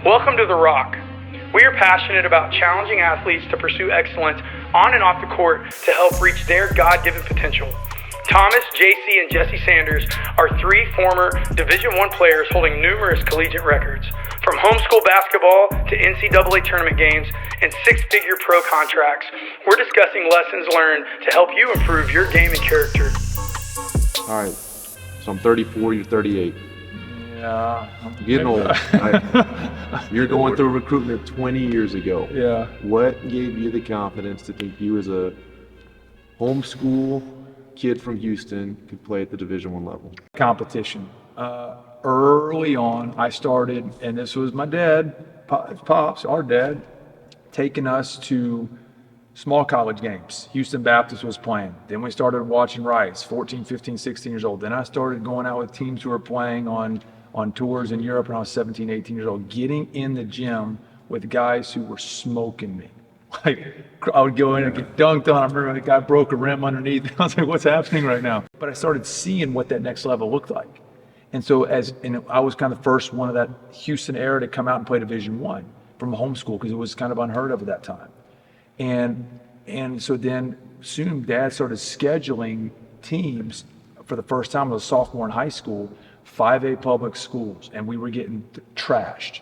Welcome to The Rock. We are passionate about challenging athletes to pursue excellence on and off the court to help reach their God-given potential. Thomas, JC, and Jesse Sanders are three former Division I players holding numerous collegiate records. From homeschool basketball to NCAA tournament games and six-figure pro contracts, we're discussing lessons learned to help you improve your game and character. All right, so I'm 34, you're 38. Yeah. I'm getting old. You're going through recruitment 20 years ago. Yeah. What gave you the confidence to think you as a homeschool kid from Houston could play at the Division I level? Competition. Early on, I started, and this was my dad, Pops, our dad, taking us to small college games. Houston Baptist was playing. Then we started watching Rice, 14, 15, 16 years old. Then I started going out with teams who were playing on tours in Europe when I was 17, 18 years old, getting in the gym with guys who were smoking me. Like, I would go in and get dunked on. I remember the guy broke a rim underneath. I was like, what's happening right now? But I started seeing what that next level looked like. And so I was kind of the first one of that Houston era to come out and play Division I from homeschool, because it was kind of unheard of at that time. And so then soon Dad started scheduling teams for the first time. I was a sophomore in high school, 5A public schools, and we were getting trashed.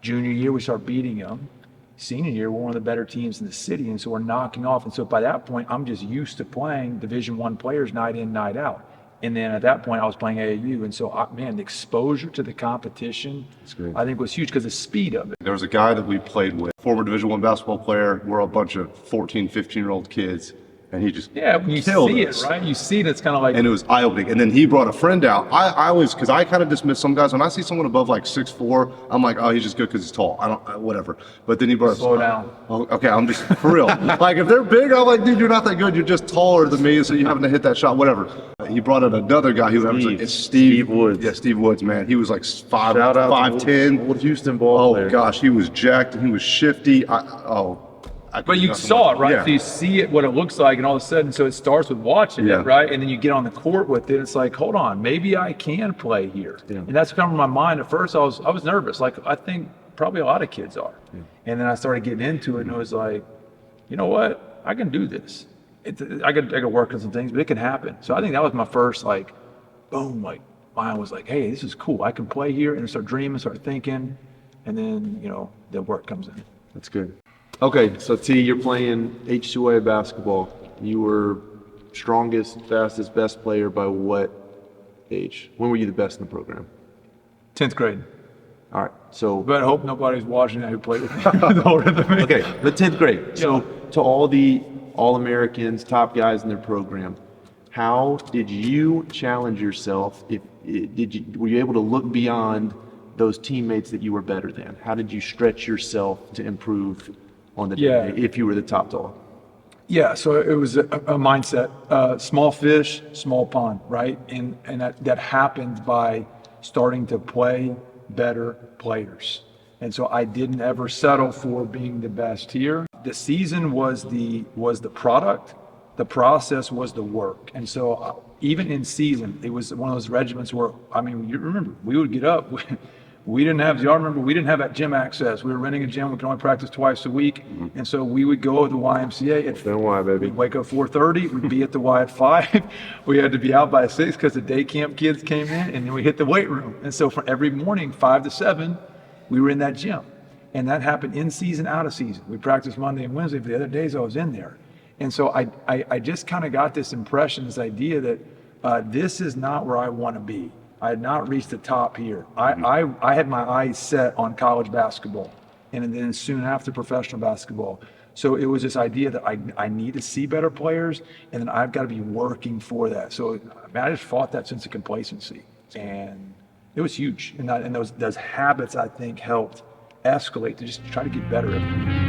Junior year, we start beating them. Senior year, we're one of the better teams in the city, and so we're knocking off. And so by that point, I'm just used to playing Division I players night in, night out. And then at that point, I was playing AAU. And so, the exposure to the competition, I think, was huge because the speed of it. There was a guy that we played with, former Division I basketball player. We're a bunch of 14, 15-year-old kids. And he just when you see us. It, right? You see it, it's kind of like... And it was eye-opening. And then he brought a friend out. I always, because I kind of dismiss some guys. When I see someone above like 6'4", I'm like, oh, he's just good because he's tall. Whatever. But then he brought... Slow down. Oh, okay, I'm just, for real. Like, if they're big, I'm like, dude, you're not that good. You're just taller than me, so you happen to hit that shot, whatever. He brought in another guy who was like, it's Steve Woods. Yeah, Steve Woods, man. He was like 5'10". Old Houston ball player. Oh, gosh, he was jacked and he was shifty. But you saw it, right? Yeah. So you see it, what it looks like, and all of a sudden, so it starts with watching it, right? And then you get on the court with it. It's like, hold on, maybe I can play here. Yeah. And that's kind of my mind. At first, I was nervous, like I think probably a lot of kids are. Yeah. And then I started getting into it, and it was like, you know what? I can do this. I could work on some things, but it can happen. So I think that was my first, like, boom, like mind was like, hey, this is cool. I can play here, and start dreaming, start thinking, and then the work comes in. That's good. Okay, so T, you're playing H2A basketball. You were strongest, fastest, best player by what age? When were you the best in the program? 10th grade. All right, so... But I hope nobody's watching that who played with me older than me. Okay, but 10th grade. So to all the All-Americans, top guys in their program, how did you challenge yourself? Were you able to look beyond those teammates that you were better than? How did you stretch yourself to improve on the day if you were the top dog? Yeah, so it was a mindset, small fish, small pond, right? And that happened by starting to play better players. And so I didn't ever settle for being the best here. The season was the product, the process was the work. And so even in season, it was one of those regiments where, you remember, we would get up, we didn't have that gym access. We were renting a gym. We could only practice twice a week. Mm-hmm. And so we would go to the YMCA at baby. We'd wake up 4:30. We'd be at the Y at 5. We had to be out by 6 because the day camp kids came in, and then we hit the weight room. And so for every morning, 5 to 7, we were in that gym. And that happened in season, out of season. We practiced Monday and Wednesday, but the other days I was in there. And so I just kind of got this impression, this idea that this is not where I want to be. I had not reached the top here. I had my eyes set on college basketball, and then soon after professional basketball. So it was this idea that I need to see better players, and then I've got to be working for that. So I just fought that sense of complacency, and it was huge. And those habits, I think, helped escalate to just try to get better every year.